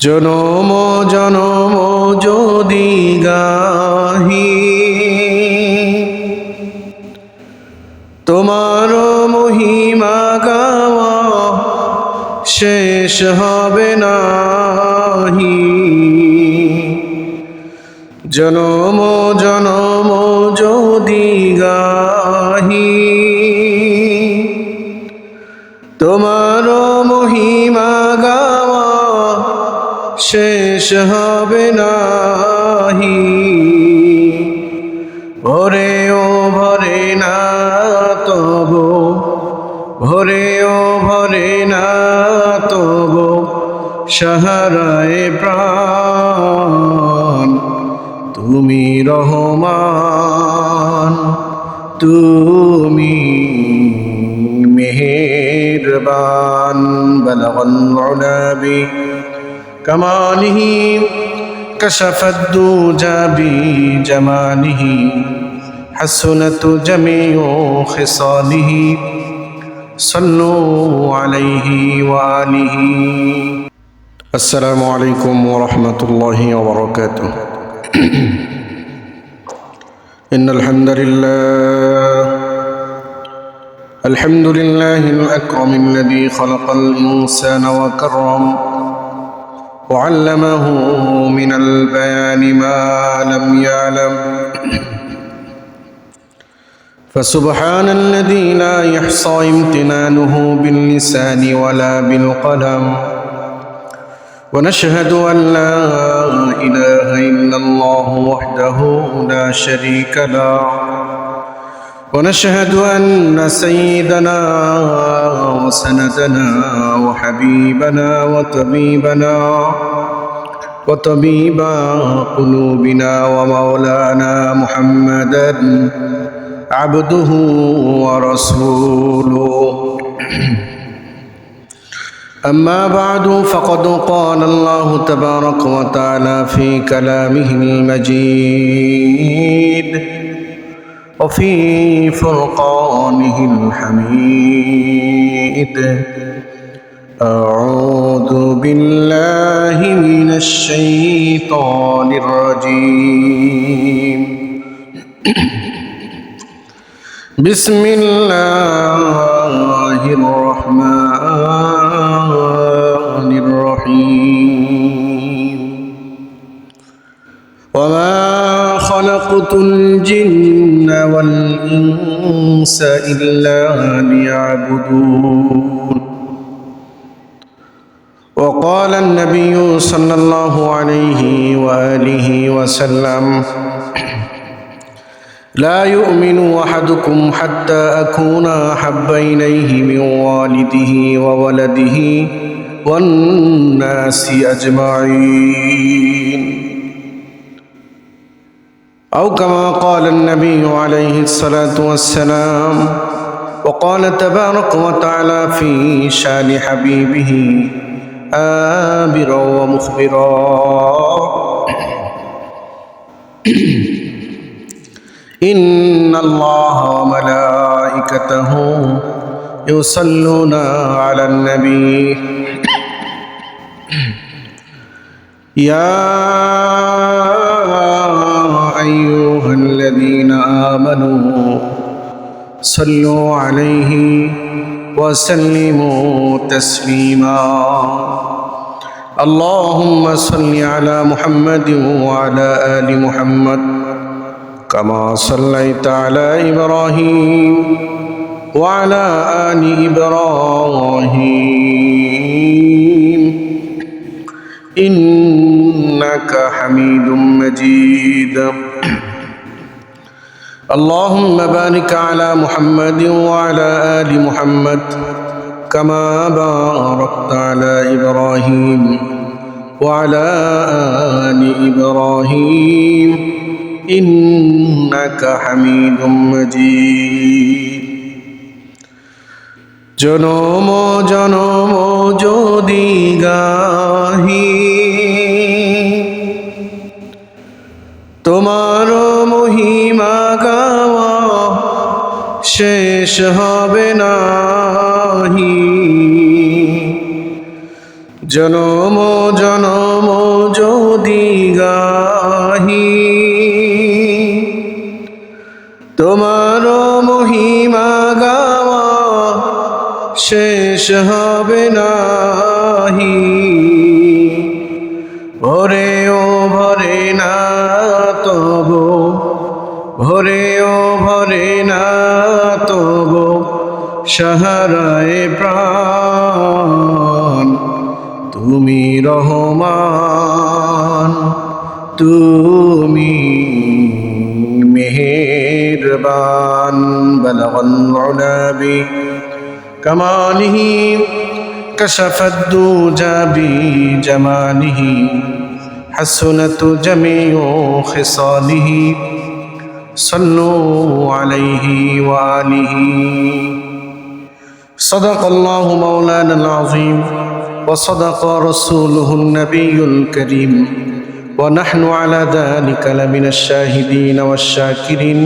জনম জনম যদি গাহি তোমার মহিমা গাওয়া শেষ হবে নাহি। জনম জনম যদি গাহি তোমার মহিমা গাওয়া শেষ হবে নাহি। ভরেও ভরে না তবু, ভরেও ভরে না তবু সাহারায় প্রাণ। তুমি রহমান, তুমি মেহেরবান। বালাগাল উলা বিকামালিহি কাশাফাদ দুজা বিজামালিহি হাসনাত জামিউ খিসালিহি সাল্লু আলাইহি ওয়া আলিহি। আসসালামু আলাইকুম ওয়া রাহমাতুল্লাহি ওয়া বারাকাতুহু। ইন্নাল হামদালিল্লাহ আলহামদুলিল্লাহিল আকরামিল্লাযী খালাকাল ইনসানা ওয়া কাররাম ওয়া আল্লামাহু মিনাল বায়ানি মা লাম ইয়ালাম। فسبحان الذي لا يحصى امتنانه باللسان ولا بالقلم. ونشهد أن لا إله إلا الله وحده لا شريك له. ونشهد أن سيدنا وسندنا وحبيبنا وطبيب قلوبنا ومولانا محمدا عبده ورسوله. أما بعد فقد قال الله تبارك وتعالى في كلامه المجيد وفي فرقانه الحميد. أعوذ بالله من الشيطان الرجيم. بسم الله الرحمن الرحيم. وما خلقت الجن والإنس إلا ليعبدون. وقال النبي صلى الله عليه وآله وسلم لا يؤمن أحدكم حتى أكون أحب إليه من والده وولده والناس أجمعين. أو كما قال النبي عليه الصلاة والسلام. وقال تبارك وتعالى في شان حبيبه آبرا ومخبرا. إن الله وملائكته يصلون على النبي يا أيها الذين آمنوا صلوا عليه وسلموا تسليما. اللهم صل على محمد وعلى آل محمد كما صليت على إبراهيم وعلى آل إبراهيم إنك حميد مجيد. اللهم بارك على محمد وعلى آل محمد كما باركت على إبراهيم وعلى آل إبراهيم إنك حميد مجيد. জনম জনম যদি গাহি তোমার মহিমা গাওয়া শেষ হবে নাহি। জনম জনম যদি গাহি তোমার মহিমা গাওয়া শেষ হবে নাহি। ভরেও ভরে না তবু, ভরেও ভরে না তবু সাহারায় প্রাণ। তুমি রহমান, তুমি মেহেরবান। বালাগাল উলা বিকামালিহি কাশাফাদ দুজা বিজামালিহি হাসনাত জামিউ খিসালিহি সাল্লু আলাইহি ওয়া আলিহি। সাদাকাল্লাহু মাওলানাল আযীম ওয়া সাদাকা রাসূলুহুন নাবিয়্যুল কারীম ওয়া নাহনু আলা যালিকা লামিনাশ শাহিদিন ওয়াশ শাকিরিন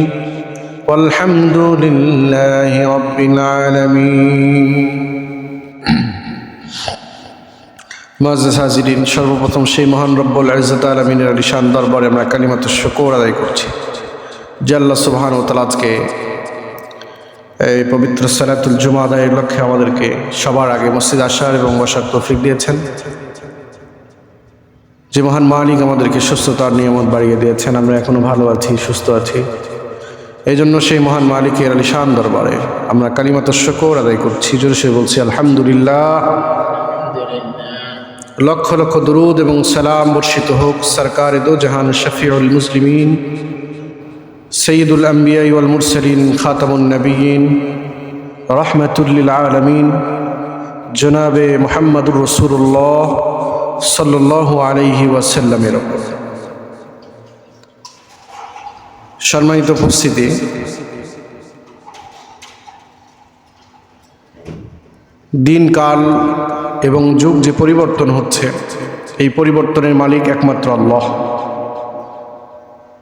ওয়ালহামদুলিল্লাহি রাব্বিল আলামিন। মুআজ্জাজ হাজিরিন, সর্বপ্রথম সেই মহান রব্বুল ইজ্জত আলামিনের আলিশান দরবারে আমরা কালিমাতুশ শুকর আদায় করছি যে আল্লাহ সুবহানাহু ওয়া তাআলা আজকে এই পবিত্র সালাতুল জুমা আদায়ের লক্ষ্যে আমাদেরকে সবার আগে মসজিদ আসার এবং বসার তৌফিক দিয়েছেন। যে মহান মালিক আমাদেরকে সুস্থতার নিয়ামত বাড়িয়ে দিয়েছেন, আমরা এখনো ভালো আছি, সুস্থ আছি। এই জন্য সেই মহান মালিকের আলিশান দরবারে আমরা কালিমাতুশ শুকর আদায় করছি। জোরে সে বলছি আলহামদুলিল্লাহ। লক্ষ লক্ষ দুরুদ এবং সালাম বর্ষিত হোক সরকার দো জাহান শফিউল মুসলিমিন সৈয়দুল আম্বিয়া ওয়াল মুরসালিন খাতামুন নবিয়্যিন রাহমাতুল লিল আলামিন জনাবে মুহাম্মদুর রাসূলুল্লাহ সাল্লাল্লাহু আলাইহি ওয়াসাল্লামের উপর। সম্মানিত উপস্থিতি, দিনকাল এবং যুগ যে পরিবর্তন হচ্ছে, এই পরিবর্তনের মালিক একমাত্র আল্লাহ।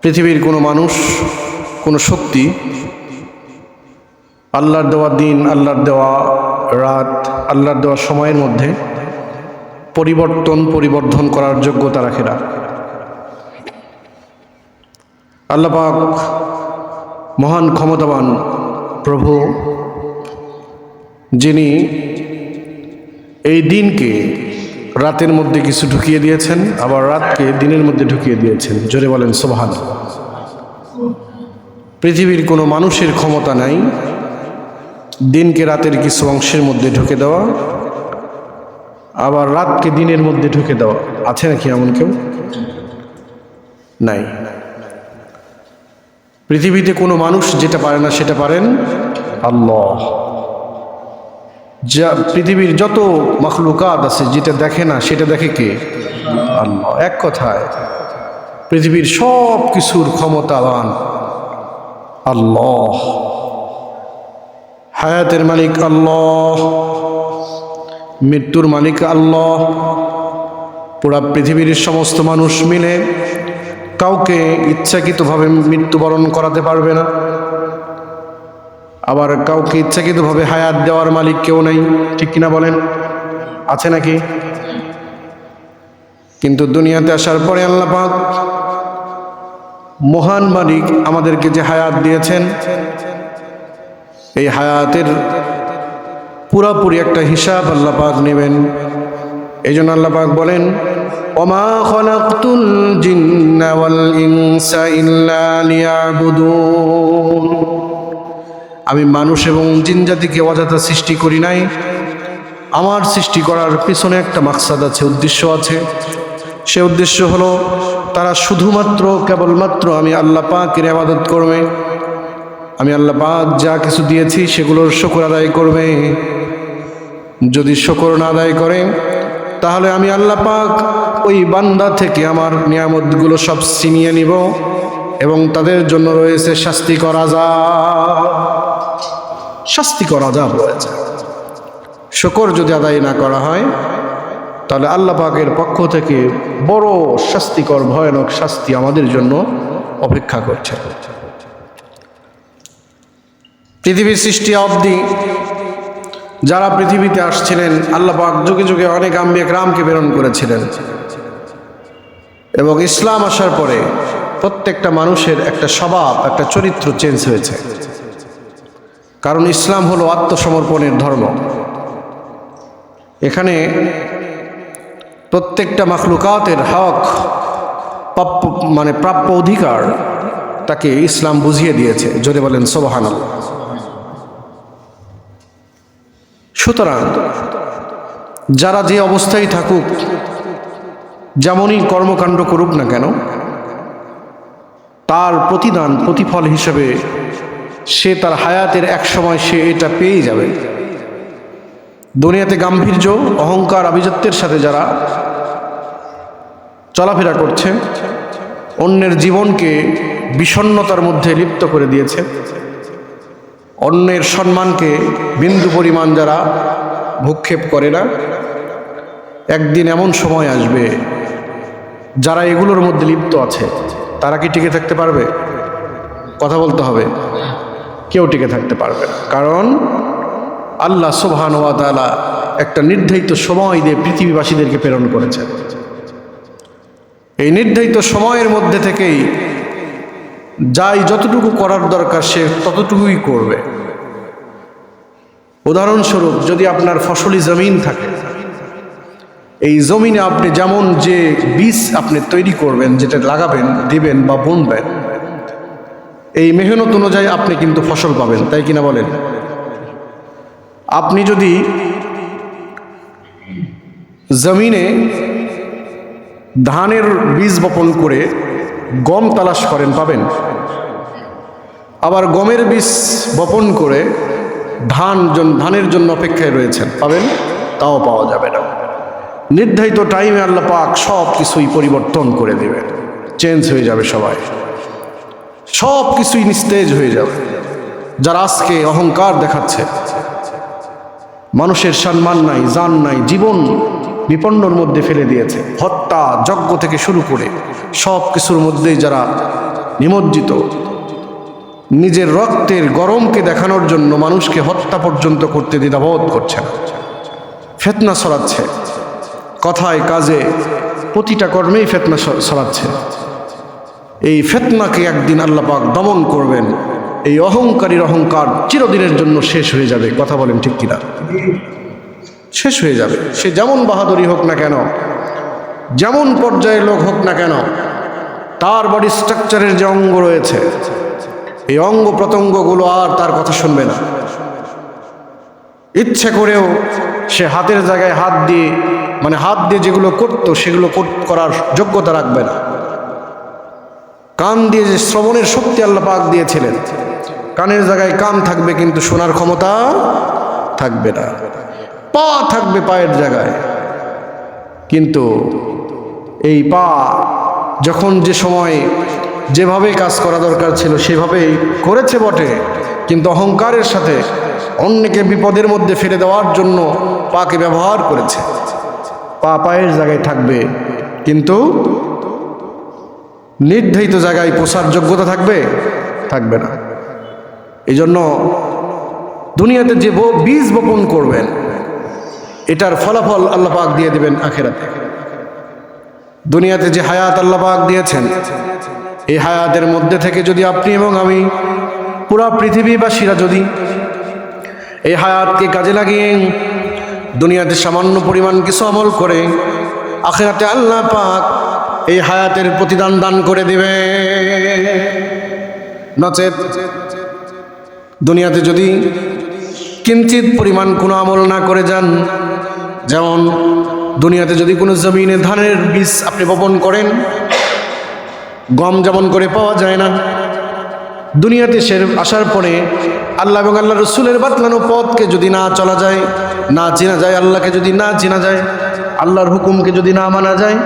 পৃথিবীর কোনো মানুষ, কোনো শক্তি আল্লাহর দেওয়া দিন, আল্লাহর দেওয়া রাত, আল্লাহর দেওয়া সময়ের মধ্যে পরিবর্ধন করার যোগ্যতা রাখে না। আল্লাহ পাক মহান ক্ষমতাবান প্রভু, যিনি এই দিনকে রাতের মধ্যে কিছু ঢুকিয়ে দিয়েছেন, আবার রাতকে দিনের মধ্যে ঢুকিয়ে দিয়েছেন। জোরে বলেন সুবহানাল্লাহ। পৃথিবীর কোনো মানুষের ক্ষমতা নাই দিনকে রাতের কিছু অংশের মধ্যে ঢুকে দেওয়া, আবার রাতকে দিনের মধ্যে ঢুকে দেওয়া। আছে নাকি এমন কেউ? নাই। পৃথিবীতে কোনো মানুষ যেটা পারে না সেটা পারেন আল্লাহ। যা পৃথিবীর যত মাখলুকাত আছে, যেটা দেখে না সেটা দেখে কে? আল্লাহ। এক কথায় পৃথিবীর সব কিছুর ক্ষমতাবান আল্লাহ। হায়াতের মালিক আল্লাহ, মৃত্যুর মালিক আল্লাহ। পুরা পৃথিবীর সমস্ত মানুষ মিলে কাউকে ইচ্ছাকৃতভাবে মৃত্যুবরণ করাতে পারবে না, আবার কাউকে ইচ্ছাকৃতভাবে হায়াত দেওয়ার মালিক কেউ নেই। ঠিক কিনা বলেন? আছে নাকি? কিন্তু দুনিয়াতে আসার পরে আল্লাহ পাক মহান মালিক আমাদেরকে যে হায়াত দিয়েছেন, এই হায়াতের পুরাপুরি একটা হিসাব আল্লাহ পাক নেবেন। এই জন্য আল্লাহ পাক বলেন, ওমা খালাকতুল জিন্না ওয়াল ইনসা ইল্লা লিয়াবুদুন। আমি মানুষ এবং জিন জাতিকে অযথা সৃষ্টি করি নাই। আমার সৃষ্টি করার পিছনে একটা মাকসাদ আছে, উদ্দেশ্য আছে। সে উদ্দেশ্য হলো তারা শুধুমাত্র কেবলমাত্র আমি আল্লাহ পাকের ইবাদত করবে। আমি আল্লাহ পাক যা কিছু দিয়েছি সেগুলোর শুকর আদায় করবে। যদি শুকর না আদায় করে তাহলে আমি আল্লাহ পাক ওই বান্দা থেকে আমার নিয়ামতগুলো সব ছিনিয়ে নিব এবং তাদের জন্য রয়েছে শাস্তিকর আযাব। শাস্তিকর আযাব রয়েছে। শুকর যদি আদায় না করা হয় তাহলে আল্লাহ পাকের পক্ষ থেকে বড় শাস্তিকর ভয়ানক শাস্তি আমাদের জন্য অপেক্ষা করছে। পৃথিবীর সৃষ্টি অবধি যারা পৃথিবীতে আসছিলেন আল্লাহ পাক যুগে যুগে অনেক আম্বিয়া কিরামকে প্রেরণ করেছিলেন, এবং ইসলাম আসার পরে প্রত্যেকটা মানুষের একটা স্বভাব, একটা চরিত্র চেঞ্জ হয়েছে। কারণ ইসলাম হলো আত্মসমর্পণের ধর্ম। এখানে প্রত্যেকটা মাখলুকাতের হক, প্রাপ্য অধিকার তাকে ইসলাম বুঝিয়ে দিয়েছে। জোরে বলেন সুবহানাল্লাহ। সুতরাং যারা যে অবস্থায় থাকুক, যেমনই কর্মকাণ্ড করুক না কেন, তার প্রতিফল হিসেবে সে তার হায়াতের এক সময় সে এটা পেয়ে যাবে। দুনিয়াতে গাম্ভীর্য, অহংকার, আভিজাত্যের সাথে যারা চলাফেরা করছে, অন্যের জীবনকে বিষণ্ণতার মধ্যে লিপ্ত করে দিয়েছে, অন্যের সম্মানকে বিন্দু পরিমাণ যারা ভূক্ষেপ করে না, একদিন এমন সময় আসবে যারা এগুলোর মধ্যে লিপ্ত আছে তারা কি টিকে থাকতে পারবে? কথা বলতে হবে, কেউ টিকে থাকতে পারবে না। কারণ আল্লাহ সুবহানাহু ওয়া তাআলা একটা নির্ধারিত সময় দিয়ে পৃথিবীবাসীদেরকে প্রেরণ করেছেন। এই নির্ধারিত সময়ের মধ্যে থেকেই যাই যতটুকু করার দরকার সে ততটুকুই করবে। উদাহরণস্বরূপ, যদি আপনার ফসলি জমিন থাকে, এই জমিনে আপনি যেমন যে বীজ আপনি তৈরি করবেন, যেটা লাগাবেন, দিবেন বা বুনবেন, এই মেহনত অনুযায়ী আপনি কিন্তু ফসল পাবেন, তাই কিনা বলেন? আপনি যদি জমিনে ধানের বীজ বপন করে গম তালাশ করেন, পাবেন। আবার গমের বীজ বপন করে ধানের জন্য অপেক্ষায় রয়েছেন, পাবেন? তাও পাওয়া যাবে না। নির্ধারিত টাইমে আল্লাহ পাক সব কিছুই পরিবর্তন করে দেবেন, চেঞ্জ হয়ে যাবে, সব কিছুই নিস্তেজ হয়ে যাবে। যারা আজকে অহংকার দেখাচ্ছে, মানুষের সম্মান নাই, জান নাই, জীবন বিপন্নর মধ্যে ফেলে দিয়েছে, হত্যা যজ্ঞ থেকে শুরু করে সব কিছুর মধ্যেই যারা নিমজ্জিত, নিজের রক্তের গরমকে দেখানোর জন্য মানুষকে হত্যা পর্যন্ত করতে দ্বিধাবোধ করছে না, ফিতনা ছড়াচ্ছে, কথায় কাজে প্রতিটা কর্মেই ফিতনা ছড়াচ্ছে। এই ফিতনাকে একদিন আল্লাহ পাক দমন করবেন। এই অহংকারীর অহংকার চিরদিনের জন্য শেষ হয়ে যাবে। কথা বলেন ঠিক কিনা? শেষ হয়ে যাবে। সে যেমন বাহাদুরি হোক না কেন, যেমন পর্যায়ের লোক হোক না কেন, তার বডি স্ট্রাকচারের যে অঙ্গ রয়েছে, এই অঙ্গ প্রত্যঙ্গগুলো আর তার কথা শুনবে না। ইচ্ছে করেও সে হাতের জায়গায় হাত দিয়ে যেগুলো করতো সেগুলো করার যোগ্যতা রাখবে না। কান দিয়ে যে শ্রবণের শক্তি আল্লাহ পাক দিয়েছিলেন, কানের জায়গায় কান থাকবে কিন্তু শোনার ক্ষমতা থাকবে না। পা থাকবে পায়ের জায়গায়, কিন্তু এই পা যখন যে সময় যেভাবে কাজ করা দরকার ছিল সেভাবেই করেছে বটে, কিন্তু অহংকারের সাথে অন্যকে বিপদের মধ্যে ফেলে দেওয়ার জন্য পাকে ব্যবহার করেছে। পা পায়ের জায়গায় থাকবে, কিন্তু নির্ধারিত জায়গায় পোষার যোগ্যতা থাকবে না। এই জন্য দুনিয়াতে যে বীজ বপন করবেন, এটার ফলাফল আল্লাহ পাক দিয়ে দিবেন আখিরাতে। দুনিয়াতে যে হায়াত আল্লাহ পাক দিয়েছেন, এই হায়াতের মধ্যে থেকে যদি আপনি এবং আমি, পুরা পৃথিবীবাসীরা যদি এই হায়াতকে কাজে লাগিয়ে দুনিয়াতে সামান্য পরিমাণ কিছু আমল করে, আখিরাতে আল্লাহ পাক এই হায়াতের প্রতিদান দান করে দিবে। নচেত দুনিয়াতে যদি কিঞ্চিত পরিমাণ কোনো আমল না করে যান, যেমন দুনিয়াতে যদি কোনো জমিনে ধানের বীজ আপনি বপন করেন, গম যেমন করে পাওয়া যায় না, দুনিয়াতে সে আসার পরে আল্লাহ এবং আল্লাহ রসুলের বাতলানো পথকে যদি না চলা যায়, না চেনা যায়, আল্লাহকে যদি না চেনা যায়, আল্লাহর হুকুমকে যদি না মানা যায়,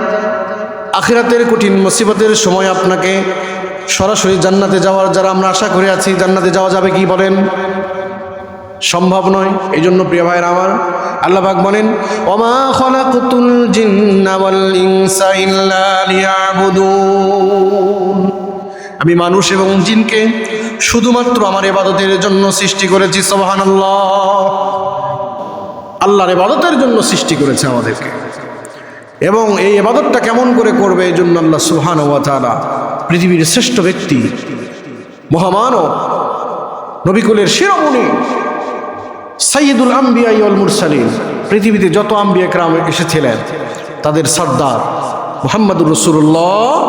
আখিরাতের কঠিন মুসিবতের সময় আপনাকে সরাসরি জান্নাতে যাওয়ার যারা আমরা আশা করে আছি, জান্নাতে যাওয়া যাবে কি বলেন? সম্ভব নয়। এই জন্য প্রিয় ভাইয়েরা আমার, আল্লাহ পাক বলেন, ওমা খালাকতুল জিন্না ওয়াল ইনসা ইল্লা লিয়াবুদুন, আমি মানুষ এবং জিনকে শুধুমাত্র আমার ইবাদতের জন্য সৃষ্টি করেছি। সুবহানাল্লাহ। আল্লাহর ইবাদতের জন্য সৃষ্টি করেছে আমাদেরকে। এবং এই ইবাদতটা কেমন করে করবে, এই জন্য আল্লাহ সুবহানাহু ওয়া তাআলা পৃথিবীর শ্রেষ্ঠ ব্যক্তি, মহামানব, নবিকুলের শিরোমণি, সাইয়্যিদুল আম্বিয়া ওয়াল মুরসালিন, পৃথিবীতে যত আম্বিয়া کرام এসেছিলেন তাদের সর্দার মুহাম্মদুর রাসূলুল্লাহ,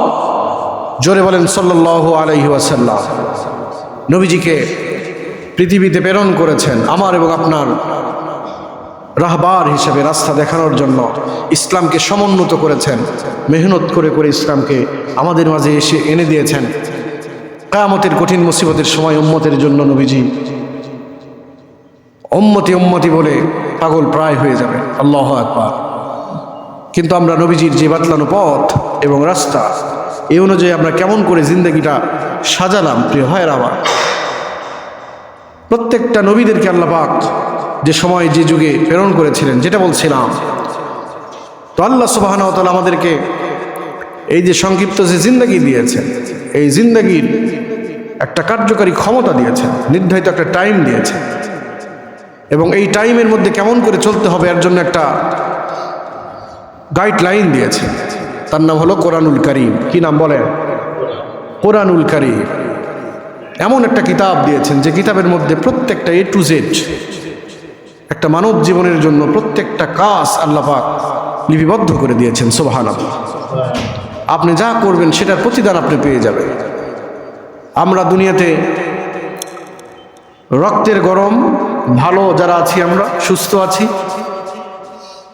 জোরে বলেন সাল্লাল্লাহু আলাইহি ওয়াসাল্লাম, নবীজিকে পৃথিবীতে প্রেরণ করেছেন আমার এবং আপনার রাহবার হিসেবে, রাস্তা দেখানোর জন্য। ইসলামকে সমুন্নত করেছেন, মেহনত করে করে ইসলামকে আমাদের মাঝে এসে এনে দিয়েছেন। কিয়ামতের কঠিন মুসিবতের সময় উম্মতের জন্য নবীজি উম্মতি উম্মতি বলে পাগল প্রায় হয়ে যাবে, আল্লাহু আকবার। কিন্তু আমরা নবীজির যে বাতলানো পথ এবং রাস্তা, এই অনুযায়ী আমরা কেমন করে জিন্দগিটা সাজালাম, প্রিয় ভাইয়ের আমার। প্রত্যেকটা নবীদেরকে আল্লাহ পাক যে সময় যে যুগে প্রেরণ করেছিলেন, যেটা বলছিলাম, তো আল্লাহ সুবহানাহু ওয়া তাআলা আমাদেরকে এই যে সংক্ষিপ্ত যে জিন্দগি দিয়েছেন, এই জিন্দগির একটা কার্যকারী ক্ষমতা দিয়েছেন, নির্ধারিত একটা টাইম দিয়েছেন, এবং এই টাইমের মধ্যে কেমন করে চলতে হবে এর জন্য একটা গাইডলাইন দিয়েছেন। তার নাম হলো কোরআনুল কারীম। কি নাম বলেন? কোরআনুল কারীম। এমন একটা কিতাব দিয়েছেন যে কিতাবের মধ্যে প্রত্যেকটা A to Z, একটা মানব জীবনের জন্য প্রত্যেকটা কাজ আল্লাহ পাক লিপিবদ্ধ করে দিয়েছেন। সুবহানাল্লাহ। আপনি যা করবেন সেটার প্রতিদান আপনি পেয়ে যাবেন। আমরা দুনিয়াতে রক্তের গরম ভালো যারা আছি, আমরা সুস্থ আছি,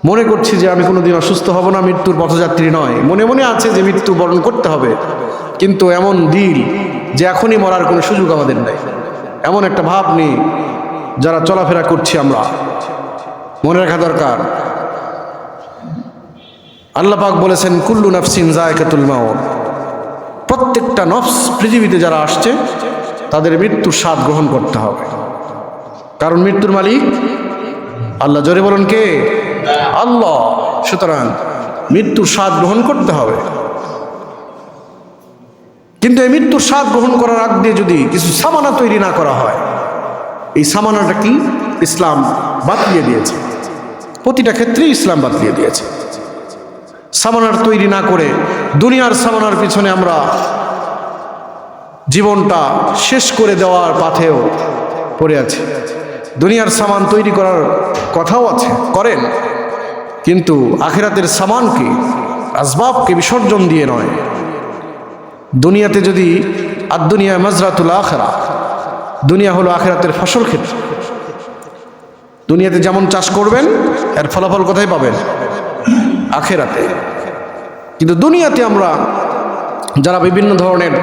মনে করছি যে আমি কোনোদিন অসুস্থ হব না, মৃত্যুর পথযাত্রী নয়, মনে মনে আছে যে মৃত্যু বরণ করতে হবে, কিন্তু এমন দিল যে এখনই মরার কোনো সুযোগ আমাদের নেই, এমন একটা ভাব নেই যারা চলাফেরা করছি। আমরা মনে রাখা দরকার, আল্লাহ পাক বলেছেন কুল্লু নাফসিন যায়কাতুল মাউত, প্রত্যেকটা নফস পৃথিবীতে যারা আসছে তাদের মৃত্যুর স্বাদ গ্রহণ করতে হবে, কারণ মৃত্যুর মালিক আল্লাহ। জোরে বলুন কে? আল্লাহ। সুতরাং মৃত্যুর স্বাদ গ্রহণ করতে হবে, কিন্তু এই মৃত্যুর স্বাদ গ্রহণ করার আগ দিয়ে যদি কিছু সামানা তৈরি না করা হয়, এই সামানাটা কি? ইসলাম বাতলিয়ে দিয়েছে, প্রতিটা ক্ষেত্রেই ইসলাম বাতলিয়ে দিয়েছে। সামানার তৈরি না করে দুনিয়ার সামানার পিছনে আমরা জীবনটা শেষ করে দেওয়ার পাথেও পড়ে আছি। দুনিয়ার সামান তৈরি করার কথাও আছে, করেন, কিন্তু আখিরাতের সামানকে, আসবাবকে বিসর্জন দিয়ে নয়। দুনিয়াতে যদি আদ-দুনিয়া মাজরাতুল আখিরা, দুনিয়া হলো আখিরাতের ফসল ক্ষেত। দুনিয়াতে যেমন চাষ করবেন এর ফলাফল কোথায় পাবেন? আখিরাতে। কিন্তু দুনিয়াতে আমরা যারা বিভিন্ন ধরনের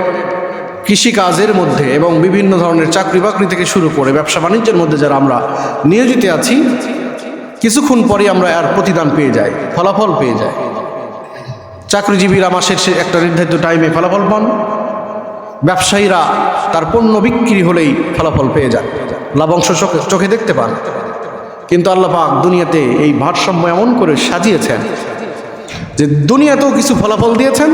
কৃষিকাজের মধ্যে এবং বিভিন্ন ধরনের চাকরি বাকরি থেকে শুরু করে ব্যবসা বাণিজ্যের মধ্যে যারা আমরা নিয়োজিত আছি, কিছুক্ষণ পরে আমরা এর প্রতিদান পেয়ে যাই, ফলাফল পেয়ে যাই। চাকরিজীবীরা মাসের একটা নির্ধারিত টাইমে ফলাফল পান, ব্যবসায়ীরা তার পণ্য বিক্রি হলেই ফলাফল পেয়ে যান, লাভাংশ চোখে দেখতে পান। কিন্তু আল্লাহ পাক দুনিয়াতে এই ভারসাম্য এমন করে সাজিয়েছেন যে দুনিয়াতেও কিছু ফলাফল দিয়েছেন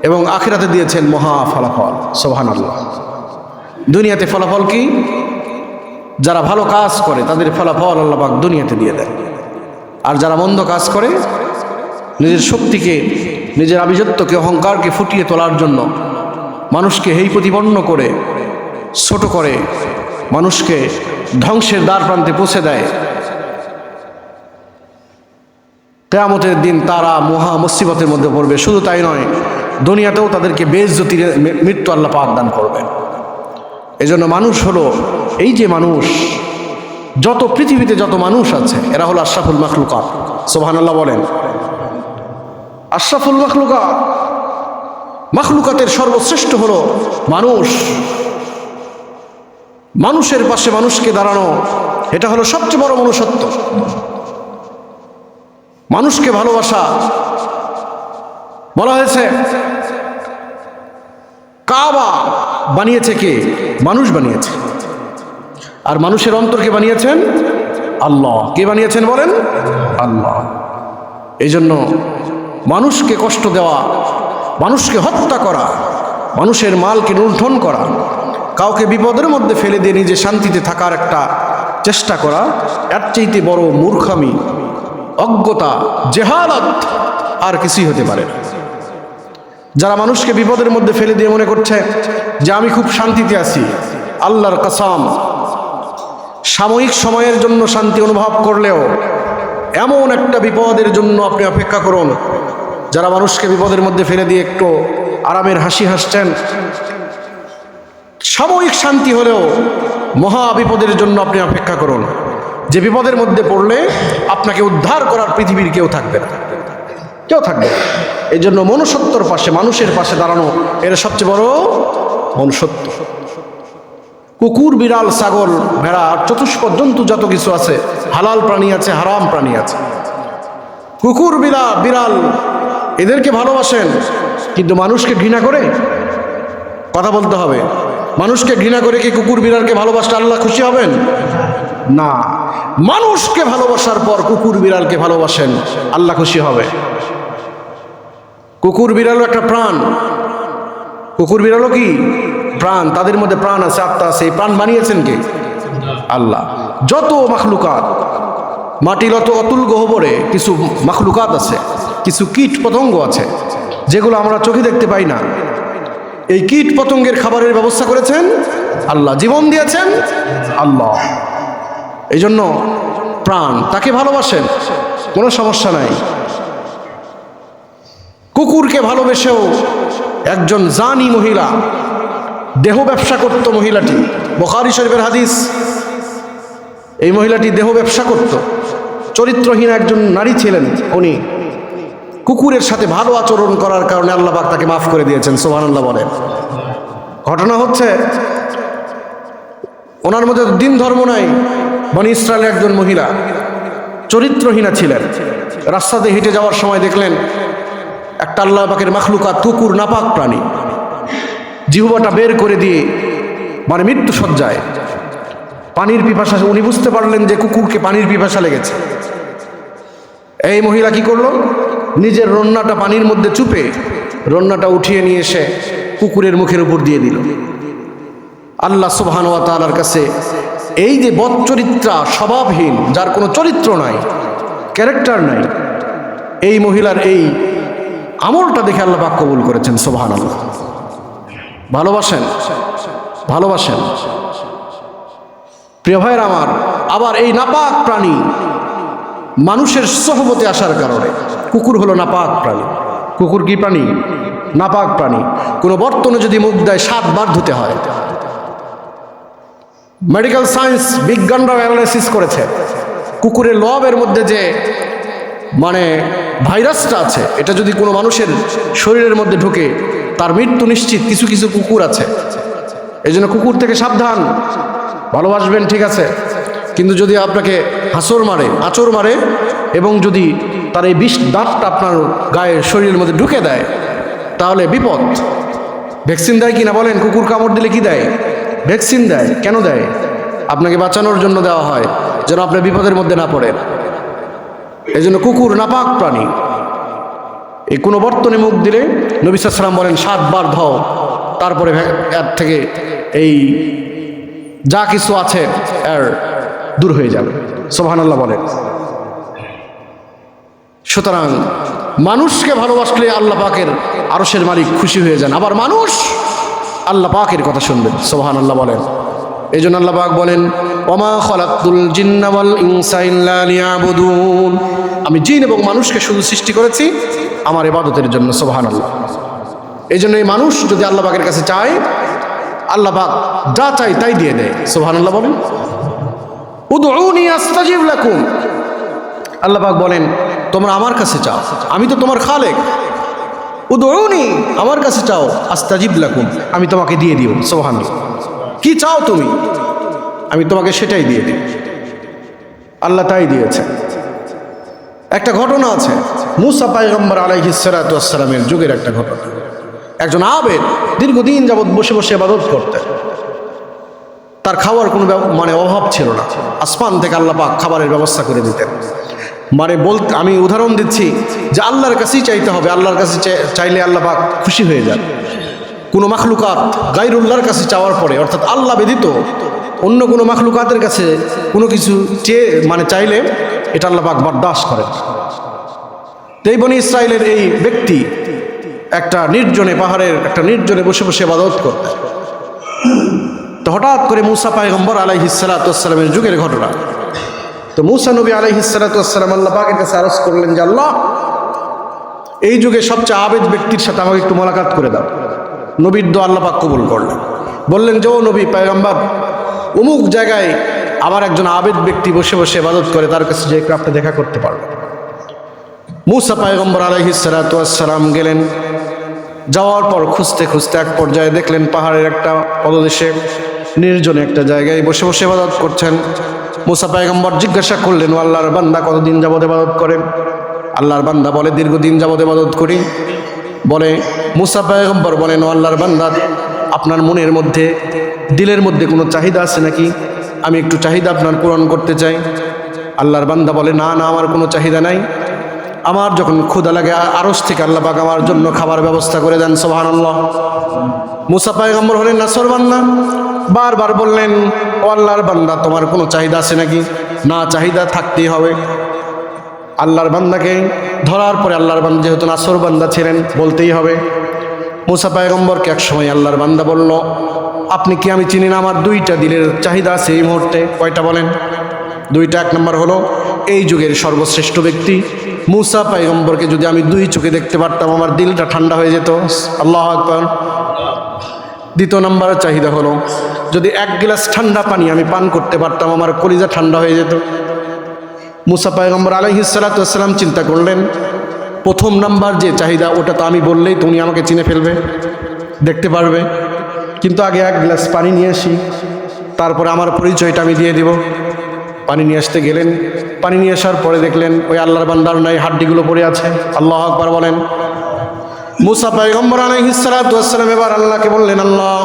এবং আখিরাতে দিয়েছেন মহা ফলাফল। সুবহানাল্লাহ। দুনিয়াতে ফলাফল কি? যারা ভালো কাজ করে তাদের ফলাফল আল্লাহ পাক দুনিয়াতে দিয়ে দেন, আর যারা মন্দ কাজ করে নিজের শক্তিকে, নিজের আভিজাত্যকে, অহংকারকে ফুটিয়ে তোলার জন্য মানুষকে হেয় প্রতিপন্ন করে, ছোট করে, মানুষকে ধ্বংসের দ্বার প্রান্তে পৌঁছে দেয়, কিয়ামতের দিন তারা মহা মুসিবতের মধ্যে পড়বে। শুধু তাই নয়, দুনিয়াতেও তাদেরকে বেইজ্জতির মৃত্যু আল্লাহ পাক দান করবেন। এজন্য মানুষ হলো, এই যে মানুষ, যত পৃথিবীতে যত মানুষ আছে এরা হলো আশরাফুল মাখলুকাত। সুবহানাল্লাহ বলেন। আশরাফুল মাখলুকাত, মাখলুকাতের সর্বশ্রেষ্ঠ হলো মানুষ। মানুষের পাশে মানুষকে দাঁড়ানো, এটা হলো সবচেয়ে বড় মনুষ্যত্ব। মানুষকে ভালোবাসা। বলা হয়েছে কাবা বানিয়েছে কে? মানুষ বানিয়েছে। আর মানুষের অন্তরকে বানিয়েছেন আল্লাহ। কে বানিয়েছেন বলেন? আল্লাহ। এই জন্য মানুষকে কষ্ট দেওয়া, মানুষকে হত্যা করা, মানুষের মালকে লুণ্ঠন করা, কাউকে বিপদের মধ্যে ফেলে দিয়ে নিজে শান্তিতে থাকার একটা চেষ্টা করা এর চাইতে বড় মূর্খামি, অজ্ঞতা, জেহালাত আর কিছুই হতে পারে না। যারা মানুষকে বিপদের মধ্যে ফেলে দিয়ে মনে করছে যে আমি খুব শান্তিতে আছি, আল্লাহর কসম, সাময়িক সময়ের জন্য শান্তি অনুভব করলেও এমন একটা বিপদের জন্য আপনি অপেক্ষা করুন। যারা মানুষকে বিপদের মধ্যে ফেলে দিয়ে একটু আরামের হাসি হাসছেন, সাময়িক শান্তি হলেও মহা বিপদের জন্য আপনি অপেক্ষা করুন, যে বিপদের মধ্যে পড়লে আপনাকে উদ্ধার করার পৃথিবীর কেউ থাকবে না, কেউ থাকবে না। এই জন্য মনুষ্যত্বর পাশে, মানুষের পাশে দাঁড়ানো এর সবচেয়ে বড় মনুষ্যত্ব। কুকুর, বিড়াল, ছাগল, ভেড়া, চতুষ্পদ জন্তু যত কিছু আছে, হালাল প্রাণী আছে, হারাম প্রাণী আছে। কুকুর, বিড়াল এদেরকে ভালোবাসেন, কিন্তু মানুষকে ঘৃণা করে? কথা বলতে হবে। মানুষকে ঘৃণা করে কি কুকুর বিড়ালকে ভালোবাসলে আল্লাহ খুশি হবেন? না। মানুষকে ভালোবাসার পর কুকুর বিড়ালকে ভালোবাসেন, আল্লাহ খুশি হবে। কুকুর বিড়ালও একটা প্রাণ। কুকুর বিড়ালও কি প্রাণ? তাদের মধ্যে প্রাণ আছে, আত্মা আছে। এই প্রাণ বানিয়েছেন কে? আল্লাহ। যত মাখলুকাত, মাটির অতুল গহ্বরে কিছু মাখলুকাত আছে, কিছু কীট পতঙ্গ আছে যেগুলো আমরা চোখে দেখতে পাই না। এই কীট পতঙ্গের খাবারের ব্যবস্থা করেছেন আল্লাহ, জীবন দিয়েছেন আল্লাহ। এই জন্য প্রাণ, তাকে ভালোবাসেন, কোনো সমস্যা নাই। কুকুরকে ভালোবেসেও একজন জানি মহিলা, দেহ ব্যবসা করত মহিলাটি, বুখারী শরীফের হাদিস। এই মহিলাটি দেহ ব্যবসা করত, চরিত্রহীন একজন নারী ছিলেন উনি। কুকুরের সাথে ভালো আচরণ করার কারণে আল্লাহ পাক তাকে মাফ করে দিয়েছেন, সুবহানাল্লাহ বলেন। ঘটনা হচ্ছে, ওনার মধ্যে দিন ধর্ম নাই। বনি ইসরায়েলের একজন মহিলা চরিত্রহীনা ছিলেন। রাস্তাতে হেঁটে যাওয়ার সময় দেখলেন একটা আল্লাহ পাকের মাখলুকাত, কুকুর, নাপাক প্রাণী, জিহ্বাটা বের করে দিয়ে মানে মৃত্যু সজ্জায়, পানির পিপাসা। উনি বুঝতে পারলেন যে কুকুরকে পানির পিপাসা লেগেছে। এই মহিলা কি করলো? নিজের রন্নাটা পানির মধ্যে চুপে রন্নাটা উঠিয়ে নিয়ে এসে কুকুরের মুখের উপর দিয়ে দিল। আল্লাহ সুবহানাহু ওয়া তাআলার কাছে এই যে বদচরিত্রা, স্বভাবহীন, যার কোনো চরিত্র নাই, ক্যারেক্টার নাই, এই মহিলার এই আমলটা দেখে আল্লাহ পাক কবুল করেছেন, সুবহানাল্লাহ। ভালোবাসেন, ভালোবাসেন প্রিয় ভাইয়ের আমার। আবার এই নাপাক প্রাণী মানুষের সোহবতে আসার কারণে, কুকুর হলো নাপাক প্রাণী। কুকুর কি প্রাণী? নাপাক প্রাণী। কোনো বর্তনে যদি মুখ দেয় 7 বার ধুতে হয়। মেডিকেল সায়েন্স, বিজ্ঞানরাও অ্যানালাইসিস করেছে, কুকুরের লবের মধ্যে যে মানে ভাইরাসটা আছে, এটা যদি কোনো মানুষের শরীরের মধ্যে ঢুকে তার মৃত্যু নিশ্চিত। কিছু কিছু কুকুর আছে, এই জন্য কুকুর থেকে সাবধান। ভালোবাসবেন ঠিক আছে, কিন্তু যদি আপনাকে আঁচড় মারে এবং যদি তার এই বিষ দাঁতটা আপনার গায়ের শরীরের মধ্যে ঢুকে দেয়, তাহলে বিপদ। ভ্যাকসিন দেয় কি না বলেন? কুকুর কামড় দিলে কি দেয়? ভ্যাকসিন দেয়। কেন দেয়? আপনাকে বাঁচানোর জন্য দেওয়া হয়, যেন আপনি বিপদের মধ্যে না পড়েন। এই জন্য কুকুর নাপাক প্রাণী। এই কোনো বর্তনে মুখ দিলে নবী সাল্লাল্লাহু আলাইহি ওয়াসাল্লাম বলেন 7 বার ধাও, তারপরে এর থেকে এই যা কিছু আছে এর দূর হয়ে যাবে, সুবহানাল্লাহ বলেন। সুতরাং মানুষকে ভালোবাসলে আল্লাহ পাকের আরশের মালিক খুশি হয়ে যান। আবার মানুষ আল্লাহ পাকের কথা শুনবেন, সুবহানাল্লাহ বলেন। এই জন্য আল্লাহ পাক বলেন, ওমা খালাকতুল জিন্না ওয়াল ইনসা ইল্লা লিয়াবুদুন, আমি জিন এবং মানুষকে শুধু সৃষ্টি করেছি আমার ইবাদতের জন্য, সুবহানাল্লাহ। এই জন্য এই মানুষ যদি আল্লাহ পাকের কাছে চায়, আল্লাহ পাক যা চাই তাই দিয়ে দেয়, সুবহানাল্লাহ বলেন। উদউনি আস্তাজিব লাকুম, আল্লাহ পাক বলেন তোমরা আমার কাছে চাও, আমি তো তোমার খালেক। উদউনি, আমার কাছে চাও, আস্তাজিব লাকুম, আমি তোমাকে দিয়ে দিও, সুবহানাল্লাহ। কি চাও তুমি, আমি তোমাকে সেটাই দিয়ে দিই। আল্লাহ তাই দিয়েছে। একটা ঘটনা আছে, মুসা পয়গম্বর আলাইহিস সালাতু ওয়াস সালামের যুগের একটা ঘটনা। একজন আবেদ দীর্ঘদিন যাবৎ বসে বসে ইবাদত করতেন। তার খাওয়ার কোনো অভাব ছিল না। আসমান থেকে আল্লাহ পাক খাবারের ব্যবস্থা করে দিতেন। আমি উদাহরণ দিচ্ছি যে আল্লাহর কাছেই চাইতে হবে। আল্লাহর কাছে চাইলে আল্লাহ পাক খুশি হয়ে যান। কোনো মাখলুকাত গায়রুল্লাহর কাছে চাওয়ার পরে, অর্থাৎ আল্লাহ ব্যতীত অন্য কোনো মাখলুকাতের কাছে কোনো কিছু চাইলে এটা আল্লাহ পাক বরদাস্ত করেন। তো এই বনি ইসরাইলের এই ব্যক্তি একটা নির্জনে, পাহাড়ের একটা নির্জনে বসে বসে ইবাদত করতেন। তো হঠাৎ করে মুসা পয়গম্বর আলাইহিস সালাতু ওয়াস সালামের যুগের ঘটনা। তো মুসা নবী আলাইহিস সালাতু ওয়াস সালাম আল্লাহ পাকের কাছে আরজ করলেন যে আল্লাহ, এই যুগে সবচেয়ে আবেদ ব্যক্তির সাথে আমাকে একটু মোলাকাত করে দাও। নবীর দোয়া আল্লাহ পাক কবুল করলেন। বললেন যে ও নবী পয়গম্বর, অমুক জায়গায় আমার একজন আবেদ ব্যক্তি বসে বসে ইবাদত করে, তার কাছে যে একটু আপনি দেখা করতে পারবেন। মুসা পয়গম্বর আলাইহিস সালাতু ওয়াস সালাম গেলেন। যাওয়ার পর খুঁজতে খুঁজতে এক পর্যায়ে দেখলেন পাহাড়ের একটা পদদেশে নির্জনে একটা জায়গায় বসে বসে ইবাদত করছেন। মুসা পয়গম্বর জিজ্ঞাসা করলেন, ও আল্লাহর বান্দা কতদিন যাবত ইবাদত করেন? আল্লাহর বান্দা বলে, দীর্ঘদিন যাবত ইবাদত করি। বলে মুসা পয়গম্বর বলেন, ও আল্লাহর বান্দা, আপনার মনের মধ্যে, দিলের মধ্যে কোনো চাহিদা আছে নাকি? আমি একটু চাহিদা আপনার পূরণ করতে চাই। আল্লাহর বান্দা বলে, না না, আমার কোনো চাহিদা নাই। আমার যখন ক্ষুধা লাগে আরশ থেকে আল্লাহ পাক আমার জন্য খাবার ব্যবস্থা করে দেন। সুবহানাল্লাহ। মুসা পয়গম্বর হলেন নাফরমান। বারবার বললেন, ও আল্লাহর বান্দা, তোমার কোনো চাহিদা আছে নাকি? না, চাহিদা থাকতেই হবে। আল্লাহর বান্দাকে ধরার পরে আল্লাহর বান্দা যেহেতু নাসর বান্দা ছিলেন, বলতেই হবে। মুসা পয়গম্বরকে এক সময় আল্লাহর বান্দা বলল, আপনি কি আমি চিনি না, আমার দুইটা দিলের চাহিদা আছে এই মুহূর্তে। কয়টা বলেন? দুইটা। এক নম্বর হলো, এই যুগের সর্বশ্রেষ্ঠ ব্যক্তি মুসা পয়গম্বরকে যদি আমি দুই চোখে দেখতে পারতাম, আমার দিলটা ঠান্ডা হয়ে যেত। আল্লাহু আকবার। দ্বিতীয় নম্বরের চাহিদা হলো, যদি এক গ্লাস ঠান্ডা পানি আমি পান করতে পারতাম, আমার কলিজা ঠান্ডা হয়ে যেত। মুসা পয়গম্বর আলাইহিস সালাতু ওয়াস সালাম চিন্তা করলেন, প্রথম নাম্বার যে চাহিদা, ওটা তো আমি বললেই তো উনি আমাকে চিনে ফেলবে, দেখতে পারবে। কিন্তু আগে এক গ্লাস পানি নিয়ে আসি, তারপরে আমার পরিচয়টা আমি দিয়ে দিব। পানি নিয়ে আসতে গেলেন। পানি নিয়ে আসার পরে দেখলেন ওই আল্লাহর বান্দার নাই হাড্ডিগুলো পড়ে আছে। আল্লাহু আকবার বলেন। মুসা পয়গম্বর আলাইহিস সালাতু ওয়াস সালাম এবার আল্লাহকে বললেন, আল্লাহ,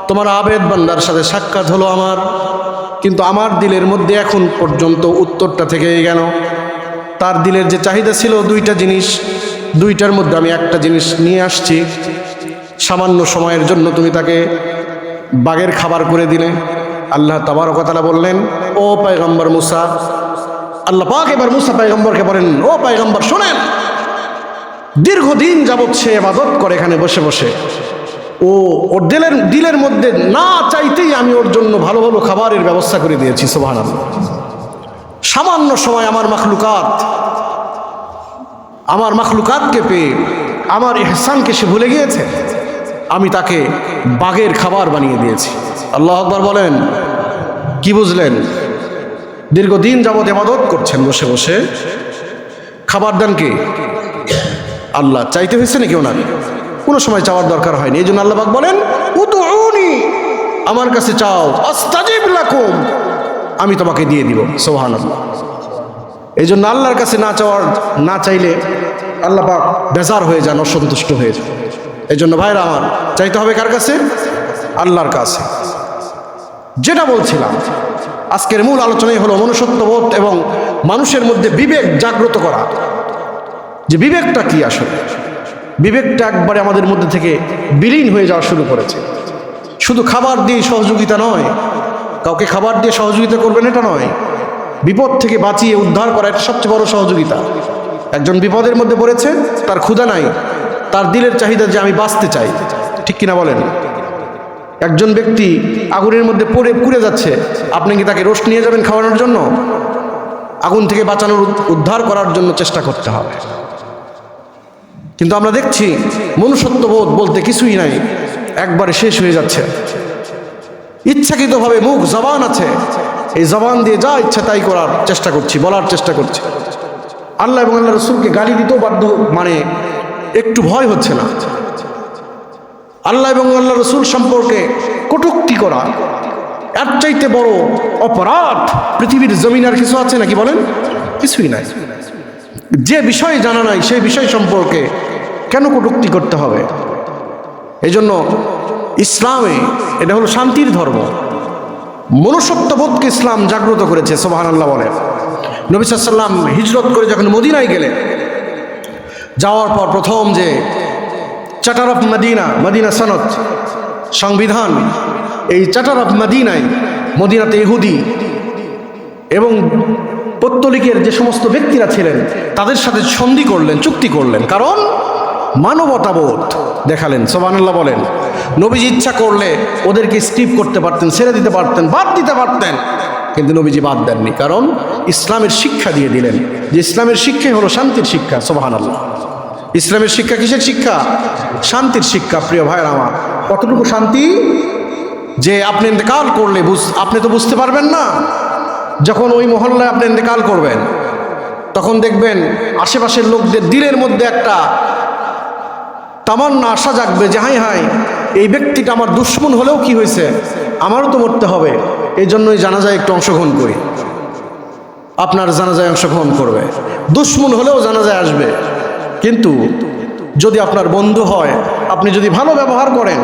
তোমার আবেদ বান্দার সাথে সাক্ষাৎ হলো আমার, কিন্তু আমার দিলের মধ্যে এখন পর্যন্ত উত্তরটা থেকেই গেল। তার দিলের যে চাহিদা ছিল দুইটা জিনিস, দুইটার মধ্যে আমি একটা জিনিস নিয়ে আসছি। সামান্য সময়ের জন্য তুমি তাকে বাঘের খাবার করে দিলে। আল্লাহ তাবারক ওয়া তাআলা বললেন, ও পয়গম্বর মুসা, আল্লাহ পাক এবার মুসা পয়গম্বরকে বলেন, ও পয়গম্বর শোনেন, দীর্ঘদিন যাবৎ সে ইবাদত করে এখানে বসে বসে। ওর দিলের মধ্যে না চাইতেই আমি ওর জন্য ভালো ভালো খাবারের ব্যবস্থা করে দিয়েছি। সুবহানাল্লাহ। সামান্য সময় আমার মাখলুকাতকে পেয়ে আমার ইহসানকে সে ভুলে গিয়েছে। আমি তাকে বাঘের খাবার বানিয়ে দিয়েছি। আল্লাহু আকবার বলেন। কি বুঝলেন? দীর্ঘদিন যাবত ইবাদত করছেন বসে বসে, খাবার দেন কে? আল্লাহ। চাইতে হয়েছে নাকি ওনার? কোনো সময় চাওয়ার দরকার হয়নি। এই জন্য আল্লাহ পাক বলেন, উদউনি, আমার কাছে চাও, আস্তাজিব লাকুম, আমি তোমাকে দিয়ে দিব। সুবহানাল্লাহ। এই জন্য আল্লাহর কাছে না চাইলে আল্লাহ পাক বেজার হয়ে যান, অসন্তুষ্ট হয়ে যান। এই জন্য ভাইরা আমার, চাইতে হবে কার কাছে? আল্লাহর কাছে। যেটা বলছিলাম, আজকের মূল আলোচনাই হলো মনুষ্যত্ববোধ এবং মানুষের মধ্যে বিবেক জাগ্রত করা। যে বিবেকটা কি আসলে? বিবেকটা একবারে আমাদের মধ্যে থেকে বিলীন হয়ে যাওয়া শুরু করেছে। শুধু খাবার দিয়ে সহযোগিতা নয়, কাউকে খাবার দিয়ে সহযোগিতা করবেন এটা নয়, বিপদ থেকে বাঁচিয়ে উদ্ধার করা এটা সবচেয়ে বড় সহযোগিতা। একজন বিপদের মধ্যে পড়েছে, তার ক্ষুধা নাই, তার দিলের চাহিদা যে আমি বাঁচতে চাই, ঠিক কিনা বলেন? একজন ব্যক্তি আগুনের মধ্যে পুড়ে যাচ্ছে, আপনি কি তাকে রোস্ট নিয়ে যাবেন খাওয়ানোর জন্য? আগুন থেকে বাঁচানোর, উদ্ধার করার জন্য চেষ্টা করতে হবে। কিন্তু আমরা দেখছি মনুষ্যত্ববোধ বলতে কিছুই নাই, একবারে শেষ হয়ে যাচ্ছে। ইচ্ছাকৃতভাবে মুখ, জবান আছে, এই জবান দিয়ে যা ইচ্ছা তাই করার চেষ্টা করছি, বলার চেষ্টা করছি। আল্লাহ এবং আল্লাহ রসুলকে গালি দিতেও বাধ্য, মানে একটু ভয় হচ্ছে না। আল্লাহ এবং আল্লাহ রসুল সম্পর্কে কটূক্তি করা, এর চাইতে বড় অপরাধ পৃথিবীর জমিন আর কিছু আছে নাকি বলেন? কিছুই নাই। যে বিষয় জানা নাই সেই বিষয় সম্পর্কে কেন কটূক্তি করতে হবে? এই জন্য ইসলামে এটা হলো শান্তির ধর্ম। মনুষ্যত্ববোধকে ইসলাম জাগ্রত করেছে। সুবহানাল্লাহ বলেন। নবী সাল্লাল্লাহু আলাইহি ওয়াসাল্লাম হিজরত করে যখন মদিনায় গেলেন, যাওয়ার পর প্রথম যে চার্টার অফ মদিনা, মদিনা সনদ, সংবিধান, এই চার্টার অফ মদিনায় মদিনাতে ইহুদি এবং পৌত্তলিকের যে সমস্ত ব্যক্তিরা ছিলেন তাদের সাথে সন্ধি করলেন, চুক্তি করলেন, কারণ মানবতাবোধ দেখালেন। সুবহানাল্লাহ বলেন। নবীজি ইচ্ছা করলে ওদেরকে স্কিপ করতে পারতেন, ছেড়ে দিতে পারতেন, বাদ দিতে পারতেন, কিন্তু নবীজি বাদ দেননি, কারণ ইসলামের শিক্ষা দিয়ে দিলেন যে ইসলামের শিক্ষাই হলো শান্তির শিক্ষা। সুবহানাল্লাহ। ইসলামের শিক্ষা কিসের শিক্ষা? শান্তির শিক্ষা। প্রিয় ভাইয়ের আমার, কতটুকু শান্তি যে আপনি ইন্তেকাল করলে আপনি তো বুঝতে পারবেন না। যখন ওই মহল্লায় আপনি ইন্তেকাল করবেন তখন দেখবেন আশেপাশের লোকদের দিলের মধ্যে একটা তামান্না, আশা জাগবে যে হাই হাই এই ব্যক্তিটা আমার দুশ্মন হলেও কি হয়েছে, আমারও তো মরতে হবে, এই জন্যই জানাজায় একটু অংশগ্রহণ করি। আপনার জানাজায় অংশগ্রহণ করবে, দুশ্মন হলেও জানাজায় আসবে। কিন্তু যদি আপনার বন্ধু হয়, আপনি যদি ভালো ব্যবহার করেন,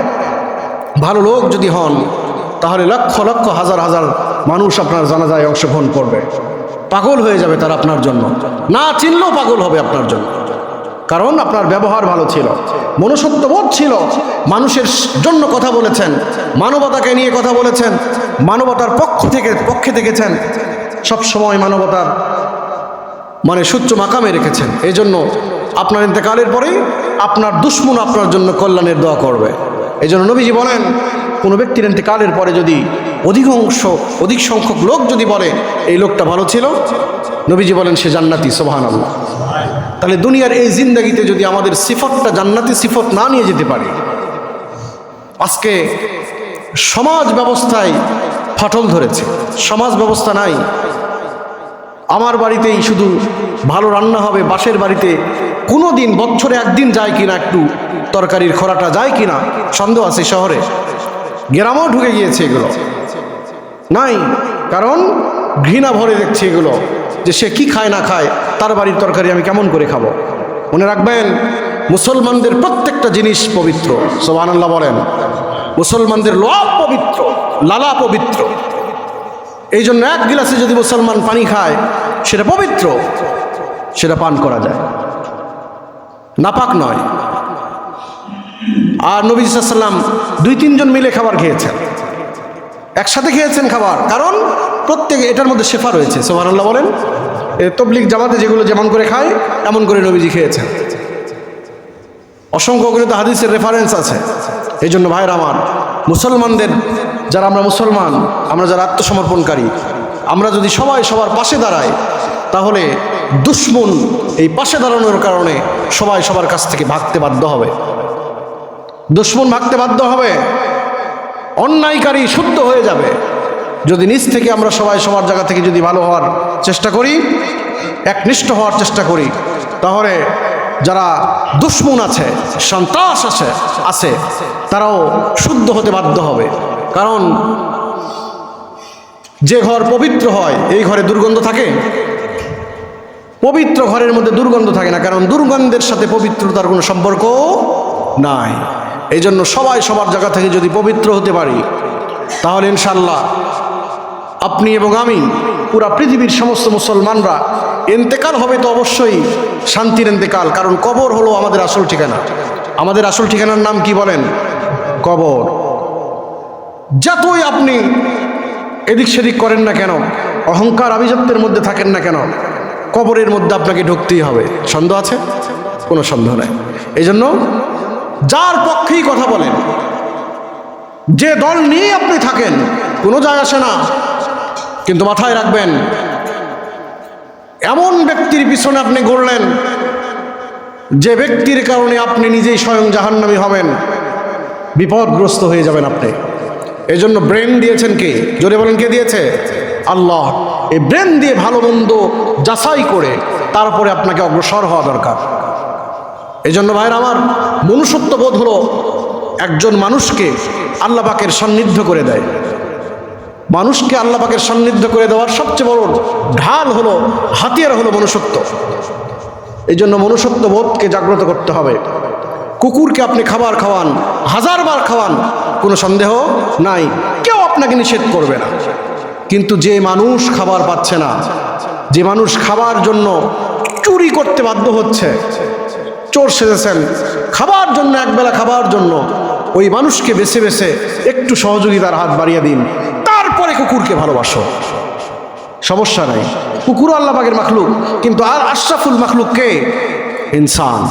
ভালো লোক যদি হন, তাহলে লক্ষ লক্ষ হাজার হাজার মানুষ আপনার জানাজায় অংশগ্রহণ করবে। পাগল হয়ে যাবে তারা আপনার জন্য, না চিনলেও পাগল হবে আপনার জন্য, কারণ আপনার ব্যবহার ভালো ছিল, মনুষ্যত্ববোধ ছিল, মানুষের জন্য কথা বলেছেন, মানবতাকে নিয়ে কথা বলেছেন, মানবতার পক্ষে থেকেছেন, সবসময় মানবতার সুচ্চ মাকামে রেখেছেন। এই জন্য আপনার ইন্তেকালের পরেই আপনার দুশ্মন আপনার জন্য কল্যাণের দোয়া করবে। এই জন্য নবীজি বলেন, কোনো ব্যক্তির ইন্তেকালের পরে যদি অধিক সংখ্যক লোক যদি বলে এই লোকটা ভালো ছিল, নবীজি বলেন সে জান্নাতি। সুবহানাল্লাহ। তাহলে দুনিয়ার এই জিন্দেগিতে যদি আমাদের সিফতটা জান্নাতি সিফত না নিয়ে যেতে পারি, আজকে সমাজ ব্যবস্থায় ফাটল ধরেছে, সমাজ ব্যবস্থা নাই। আমার বাড়িতেই শুধু ভালো রান্না হবে, বাসের বাড়িতে কোনো দিন বছরে একদিন যায় কিনা একটু তরকারির খোরাটা যায় কিনা সন্দেহ আছে। শহরে গ্রামেও ঢুকে গিয়েছে এগুলো, নাই, কারণ ঘৃণা ভরে দেখছে এগুলো, যে সে কি খায় না খায়, তার বাড়ির তরকারি আমি কেমন করে খাবো। মনে রাখবেন, মুসলমানদের প্রত্যেকটা জিনিস পবিত্র। সুবহানাল্লাহ বলেন। মুসলমানদের লোভ পবিত্র, লালা পবিত্র। এই জন্য এক গিলাসে যদি মুসলমান পানি খায় সেটা পবিত্র, সেটা পান করা যায়, নাপাক নয়। আর নবী সাল্লাল্লাহু আলাইহি ওয়াসাল্লাম 2-3 জন মিলে খাবার খেয়েছেন, একসাথে খেয়েছেন খাবার, কারণ প্রত্যেকে এটার মধ্যে শেফা রয়েছে। সুবহানাল্লাহ বলেন। তবলিগ জামাতে যেগুলো যেমন করে খায় এমন করে নবীজি খেয়েছেন। অসংখ্য অগণিত হাদিসের রেফারেন্স আছে। এই জন্য ভাইয়ের আমার, মুসলমানদের যারা আমরা মুসলমান, আমরা যারা আত্মসমর্পণকারী, আমরা যদি সবাই সবার পাশে দাঁড়াই, তাহলে দুশ্মন এই পাশে দাঁড়ানোর কারণে সবাই সবার কাছ থেকে ভাগতে বাধ্য হবে, দুশ্মন ভাগতে বাধ্য হবে, অন্যায়কারী শুদ্ধ হয়ে যাবে। যদি নিজ থেকে আমরা সবাই সবার জায়গা থেকে যদি ভালো হওয়ার চেষ্টা করি, একনিষ্ঠ হওয়ার চেষ্টা করি, তাহলে যারা দুশ্মন আছে, সন্ত্রাস আছে, তারাও শুদ্ধ হতে বাধ্য হবে। কারণ যে ঘর পবিত্র হয় এই ঘরে দুর্গন্ধ থাকে? পবিত্র ঘরের মধ্যে দুর্গন্ধ থাকে না, কারণ দুর্গন্ধের সাথে পবিত্রতার কোনো সম্পর্ক নাই। এই জন্য সবাই সবার জায়গা থেকে যদি পবিত্র হতে পারি, তাহলে ইনশাল্লাহ আপনি এবং আমি, পুরা পৃথিবীর সমস্ত মুসলমানরা, ইন্তেকাল হবে তো অবশ্যই শান্তির ইন্তেকাল, কারণ কবর হলো আমাদের আসল ঠিকানা। আমাদের আসল ঠিকানার নাম কি বলেন? কবর। যতই আপনি এদিক সেদিক করেন না কেন, অহংকার আভিজাত্যের মধ্যে থাকেন না কেন, কবরের মধ্যে আপনাকে ঢুকতেই হবে। সন্দেহ আছে? কোনো সন্দেহ নাই। এই জন্য যার পক্ষেই কথা বলেন, যে দল নিয়ে আপনি থাকেন, কোনো যায় আসে না, কিন্তু মাথায় রাখবেন, এমন ব্যক্তির পিছনে আপনি ঘুরলেন যে ব্যক্তির কারণে আপনি নিজেই স্বয়ং জাহান্নামী হবেন, বিপদগ্রস্ত হয়ে যাবেন আপনি। এই জন্য ব্রেন দিয়েছেন কে? জোরে বলেন, কে দিয়েছে? আল্লাহ। এই ব্রেন দিয়ে ভালো মন্দ যাচাই করে তারপরে আপনাকে অগ্রসর হওয়া দরকার। এই জন্য ভাইরা আমার, মনুষ্যত্ববোধ হলো একজন মানুষকে আল্লাহ পাকের সান্নিধ্য করে দেয়। মানুষকে আল্লাহ পাকের সান্নিধ্য করে দেওয়ার সবচেয়ে বড় ঢাল হলো, হাতিয়ার হলো মনুষ্যত্ব। এই জন্য মনুষ্যত্ববোধকে জাগ্রত করতে হবে। কুকুরকে আপনি খাবার খাওয়ান, 1000 বার খাওয়ান, কোনো সন্দেহ নাই, কেউ আপনাকে নিষেধ করবে না। কিন্তু যে মানুষ খাবার পাচ্ছে না, যে মানুষ খাবার জন্য চুরি করতে বাধ্য হচ্ছে, চোর সেজেছেন খাবার জন্য, একবেলা খাবার জন্য, ওই মানুষকে বেছে বেছে একটু সহযোগিতার হাত বাড়িয়ে দিন, তারপরে কুকুরকে ভালোবাসো, সমস্যা নাই, কুকুরও আল্লাহ পাকের মাখলুক, কিন্তু আর আশরাফুল মাখলুক কে? ইনসান।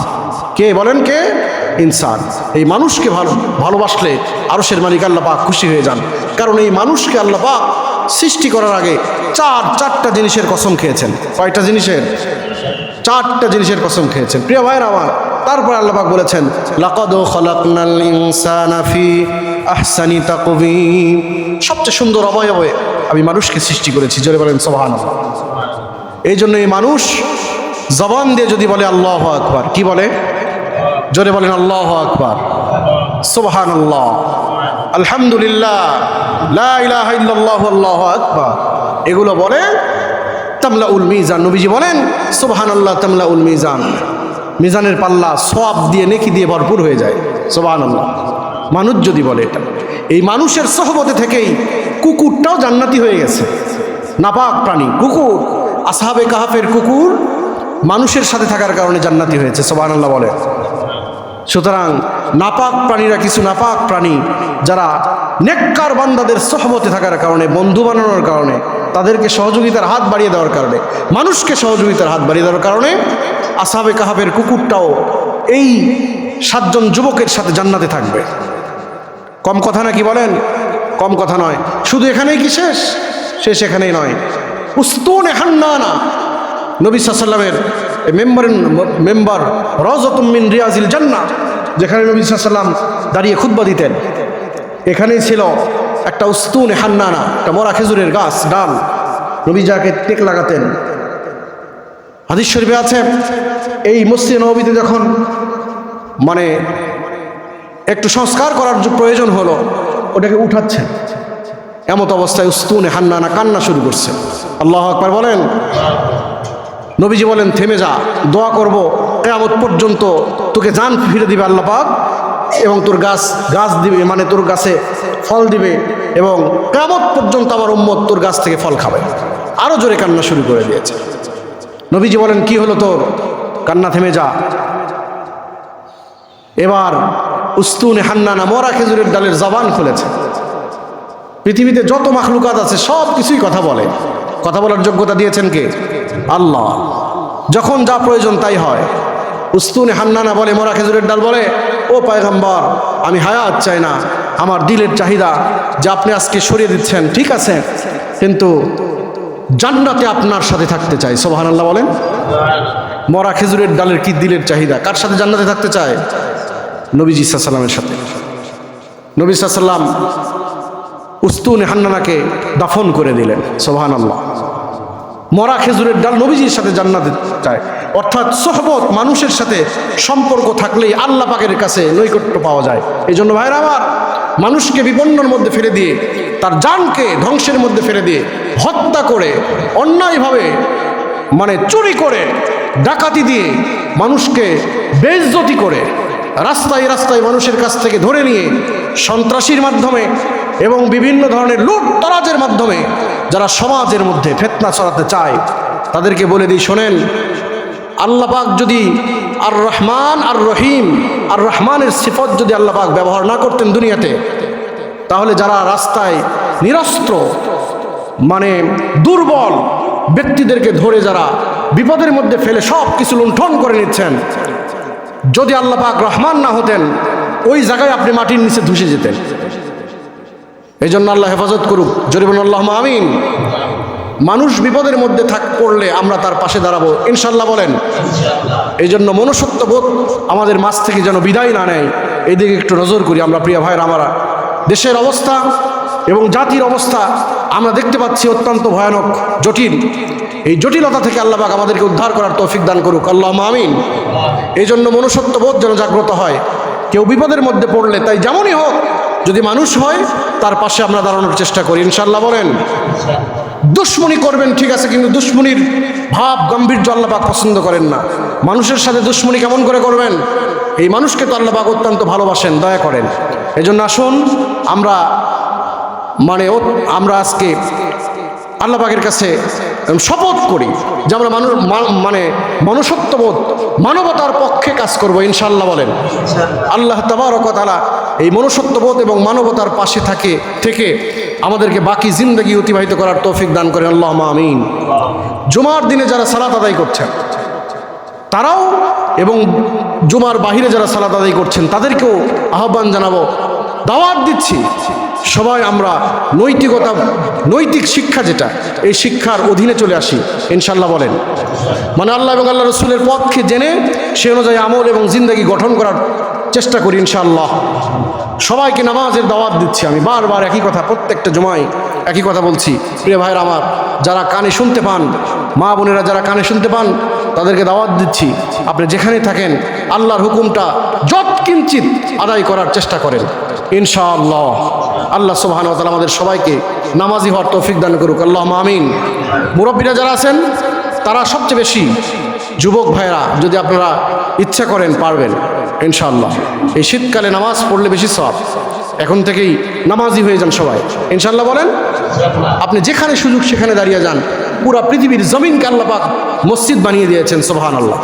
কে বলেন? কে? ইনসান। এই মানুষকে ভালোবাসলে আরশের মালিক আল্লাহ পাক খুশি হয়ে যান, কারণ এই মানুষকে আল্লাহ পাক সৃষ্টি করার আগে চারটা জিনিসের কসম খেয়েছেন। কয়টা জিনিসের? চারটা জিনিসের কসম খেয়েছেন। প্রিয় ভাইরা আমার, তারপর আল্লাহ পাক বলেছেন লাকাদ খালাকনাল ইনসানা ফি আহসানি তাকওয়িম, সবচেয়ে সুন্দর অবয়বে আমি মানুষকে সৃষ্টি করেছি। জোরে বলেন সুবহানাল্লাহ। এই জন্য এই মানুষ জবান দিয়ে যদি বলে আল্লাহু আকবার, কি বলে? জোরে বলেন আল্লাহু আকবার, সুবহানাল্লাহ, আলহামদুলিল্লাহ, লা ইলাহা ইল্লাল্লাহু আল্লাহু আকবার, এগুলো বলে তামলাউল মিজান। নবীজি বলেন সুবহানাল্লাহ তামলাউল মিজান, মিজানের পাল্লা সওয়াব দিয়ে নেকি দিয়ে ভরপুর হয়ে যায়। সুবহানাল্লাহ। মানুষ যদি বলে এটা, এই মানুষের সোহবতে থেকেই কুকুরটাও জান্নাতি হয়ে গেছে, নাপাক প্রাণী কুকুর। আসহাবে কাহাফের কুকুর মানুষের সাথে থাকার কারণে জান্নাতি হয়েছে। সুবহানাল্লাহ বলে। সুতরাং নাপাক প্রাণীরা কিছু নাপাক প্রাণী যারা নেককার বান্দাদের সোহবতে থাকার কারণে, বন্ধু বানানোর কারণে, তাদেরকে সহযোগিতার হাত বাড়িয়ে দেওয়ার কারণে, মানুষকে সহযোগিতার হাত বাড়িয়ে দেওয়ার কারণে আসহাবে কাহাফের কুকুরটাও এই 7 জন যুবকের সাথে জান্নাতে থাকবে। কম কথা না, কি বলেন? কম কথা নয়। শুধু এখানেই কি শেষ? শেষ এখানেই নয়। উস্তুনে হান্নানা, নবী সাল্লাল্লাহু আলাইহি ওয়াসাল্লামের মেম্বার রাওযাতুম মিন রিয়াজিল জান্নাহ, যেখানে নবী সাল্লাল্লাহু আলাইহি ওয়াসাল্লাম দাঁড়িয়ে খুতবা দিতেন, এখানেই ছিল একটা উস্তুনে হান্নানা, একটা মরা খেজুরের গাছ ডাল। নবী যাকে টেক লাগাতেন, হাদিস শরীফে আছে এই মসজিদে নববীতে যখন মানে একটু সংস্কার করার প্রয়োজন হলো, ওটাকে উঠাচ্ছেন, এমত অবস্থায় উস্তুনে হান্নানা কান্না শুরু করছে। আল্লাহু আকবার বলেন। নবীজি বলেন থেমে যা, দোয়া করব কিয়ামত পর্যন্ত তোকে জান ফিরে দিবে আল্লাহ পাক, এবং তোর গাছ দিবে, মানে তোর গাছে ফল দিবে, এবং কিয়ামত পর্যন্ত আমার উম্মত তোর গাছ থেকে ফল খাবে। আরো জোরে কান্না শুরু করে দিয়েছে। নবীজি বলেন কি হলো তোর? কান্না থেমে যা। এবার উস্তুনে হান্নানা মরা খেজুরের ডালের জবান খুলেছে। পৃথিবীতে যত মাখলুকাত আছে সব কিছুই কথা বলে, কথা বলার যোগ্যতা দিয়েছেন কে? আল্লাহ। যখন যা প্রয়োজন তাই হয়। উস্তুনে হান্নানা বলে, মরা খেজুরের ডাল বলে, ও পয়গম্বর, আমি হায়াত চাই না, আমার দিলের চাহিদা যে আপনি আজকে সরিয়ে দিচ্ছেন ঠিক আছে, কিন্তু জান্নাতে আপনার সাথে থাকতে চাই। সুবহানাল্লাহ বলেন। মরা খেজুরের ডালের কি দিলের চাহিদা? কার সাথে জান্নাতে থাকতে চায়? নবীজি সাল্লাল্লাহু আলাইহি ওয়াসাল্লামের সাথে। নবী সাল্লাল্লাহু আলাইহি ওয়াসাল্লাম উস্তুনে হান্নানাকে দাফন করে দিলেন। সুবহানাল্লাহ। মরা খেজুরের ডাল নবীজির সাথে জান্নাতে চায়, অর্থাৎ সোহবত, মানুষের সাথে সম্পর্ক থাকলেই আল্লাহ পাকের কাছে নৈকট্য পাওয়া যায়। এই জন্য ভাইরা আমার, মানুষকে বিপন্নর মধ্যে ফেলে দিয়ে, তার জানকে ধ্বংসের মধ্যে ফেলে দিয়ে, হত্যা করে, অন্যায়ভাবে মানে চুরি করে, ডাকাতি দিয়ে, মানুষকে বেইজ্জতি করে, রাস্তায় রাস্তায় মানুষের কাছ থেকে ধরে নিয়ে সন্ত্রাসীর মাধ্যমে এবং বিভিন্ন ধরনের লুট তরাজের মাধ্যমে যারা সমাজের মধ্যে ফিতনা ছড়াতে চায়, তাদেরকে বলে দিই, শোনেন, আল্লাহ পাক যদি আর রহমান আর রহিম, আর রহমানের সিফত যদি আল্লাহ পাক ব্যবহার না করতেন দুনিয়াতে, তাহলে যারা রাস্তায় নিরস্ত্র মানে দুর্বল ব্যক্তিদেরকে ধরে যারা বিপদের মধ্যে ফেলে সব কিছু লুণ্ঠন করে নিচ্ছেন, যদি আল্লাহ পাক রহমান না হতেন, ওই জায়গায় আপনি মাটির নিচে ধসে যেতেন। এই জন্য আল্লাহ হেফাজত করুক। জোরে বলুন আল্লাহুম্মা আমিন। মানুষ বিপদের মধ্যে পড়লে আমরা তার পাশে দাঁড়াবো ইনশাল্লাহ বলেন। এই জন্য মনুষ্যত্ববোধ আমাদের মাঝ থেকে যেন বিদায় না নেয়, এই দিকে একটু নজর করি আমরা। প্রিয় ভাইয়ের আমরা, দেশের অবস্থা এবং জাতির অবস্থা আমরা দেখতে পাচ্ছি অত্যন্ত ভয়ানক, জটিল। এই জটিলতা থেকে আল্লাহ পাক আমাদেরকে উদ্ধার করার তৌফিক দান করুক, আল্লাহুম্মা আমিন। এই জন্য মনুষ্যত্ববোধ যেন জাগ্রত হয়। কেউ বিপদের মধ্যে পড়লে, তাই যেমনই হোক, যদি মানুষ হয় তার পাশে আমরা দাঁড়ানোর চেষ্টা করি ইনশাল্লাহ বলেন। দুশ্মনী করবেন ঠিক আছে, কিন্তু দুশ্মনীর ভাব গাম্ভীর্য আল্লাহ পাক পছন্দ করেন না। মানুষের সাথে দুশ্মনী কেমন করে করবেন? এই মানুষকে তো আল্লাহ পাক অত্যন্ত ভালোবাসেন, দয়া করেন। এই জন্য আসুন আমরা আজকে আল্লাহ পাকের কাছে শপথ করি যে আমরা মানে মনুষ্যত্ববোধ মানবতার পক্ষে কাজ করব ইনশাআল্লাহ বলেন। আল্লাহ তাবারক ওয়া তাআলা এই মনুষ্যত্ববোধ এবং মানবতার পাশে থেকে আমাদেরকে বাকি জিন্দগি অতিবাহিত করার তৌফিক দান করেন আল্লাহুম্মা আমিন। জুমার দিনে যারা সালাত আদায় করছেন তারাও এবং জুমার বাহিরে যারা সালাত আদায় করছেন তাদেরকেও আহ্বান জানাবো, দাওয়াত দিচ্ছি, সবাই আমরা নৈতিক শিক্ষা যেটা এই শিক্ষার অধীনে চলে আসি ইনশাআল্লাহ বলেন। মানে আল্লাহ এবং আল্লাহ রসুলের পথকে জেনে সে অনুযায়ী আমল এবং জিন্দগি গঠন করার চেষ্টা করি ইনশাআল্লাহ। সবাইকে নামাজের দাওয়াত দিচ্ছি। আমি বারবার একই কথা, প্রত্যেকটা জুমায় একই কথা বলছি। প্রিয় ভাইয়ের আমার, যারা কানে শুনতে পান, মা বোনেরা যারা কানে শুনতে পান, তাদেরকে দাওয়াত দিচ্ছি, আপনি যেখানে থাকেন আল্লাহর হুকুমটা যৎকিঞ্চিত আদায় করার চেষ্টা করেন ইনশাআল্লাহ। আল্লাহ সুবহানাহু ওয়া তাআলা আমাদের সবাইকে নামাজি হওয়ার তৌফিক দান করুক আল্লাহুম্মা আমিন। মুরব্বীরা যারা আছেন তারা সবচেয়ে বেশি, যুবক ভাইরা যদি আপনারা ইচ্ছা করেন পারবেন ইনশাআল্লাহ। এই শীতকালে নামাজ পড়লে বেশি সওয়াব, এখন থেকেই নামাজি হয়ে যান সবাই ইনশাআল্লাহ বলেন। আপনি যেখানে সুযোগ সেখানে দাঁড়িয়ে যান। পুরা পৃথিবীর জমিনকে আল্লাহ পাক মসজিদ বানিয়ে দিয়েছেন সুবহানাল্লাহ।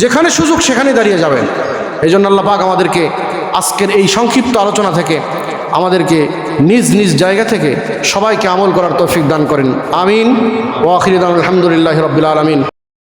যেখানে সুযোগ সেখানে দাঁড়িয়ে যাবেন। এই জন্য আল্লাহ পাক আমাদেরকে আজকের এই সংক্ষিপ্ত আলোচনা থেকে আমাদেরকে নিজ নিজ জায়গা থেকে সবাইকে আমল করার তৌফিক দান করেন আমিন। ওয়া আখিরু দাওয়ানা আলহামদুলিল্লাহি রাব্বিল আলামিন।